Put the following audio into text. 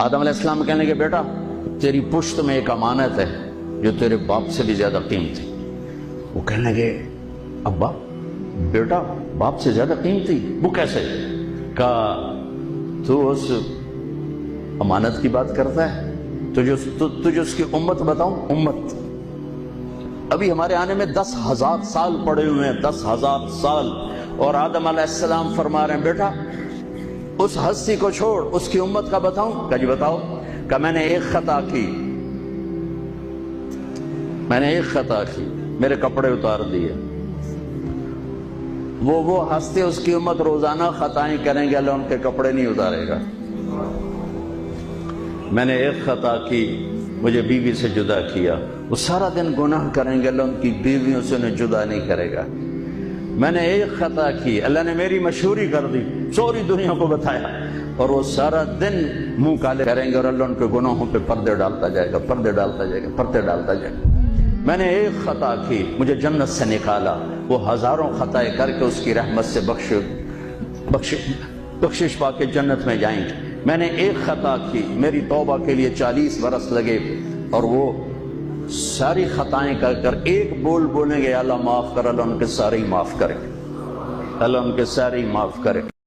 آدم علیہ السلام کہنے لگے بیٹا تیری پشت میں ایک امانت ہے جو تیرے باپ سے بھی زیادہ قیمتی۔ وہ کہنے لگے ابا بیٹا باپ سے زیادہ قیمتی؟ وہ کیسے؟ کہا تو اس امانت کی بات کرتا ہے، تجھے اس کی امت بتاؤں؟ امت ابھی ہمارے آنے میں 10,000 سال پڑے ہوئے ہیں، 10,000 سال، اور آدم علیہ السلام فرما رہے ہیں بیٹا اس ہستی کو چھوڑ، اس کی امت کا بتاؤں؟ کہ جی بتاؤ۔ کہ میں نے ایک خطا کی، میرے کپڑے اتار دیے۔ وہ ہستی اس کی امت روزانہ خطائیں کریں گے، اللہ ان کے کپڑے نہیں اتارے گا۔ میں نے ایک خطا کی، مجھے بیوی سے جدا کیا، وہ سارا دن گناہ کریں گے، اللہ ان کی بیویوں سے انہیں جدا نہیں کرے گا۔ میں نے ایک خطا کی، اللہ نے میری مشہوری کر دی، سوری دنیا کو بتایا، اور وہ سارا دن منہ کالے کریں گے، اور اللہ ان کے گناہوں پہ پردے ڈالتا جائے گا، پردے ڈالتا جائے گا، پردے ڈالتا جائے گا۔ میں نے ایک خطا کی، مجھے جنت سے نکالا، وہ ہزاروں خطائیں کر کے اس کی رحمت سے بخشش پا کے جنت میں جائیں گے۔ میں نے ایک خطا کی، میری توبہ کے لیے 40 برس لگے، اور وہ ساری خطائیں کر کر ایک بول بولیں گے اللہ معاف کر، اللہ ان کے سارے ہی معاف کرے، اللہ ان کے سارے ہی معاف کرے۔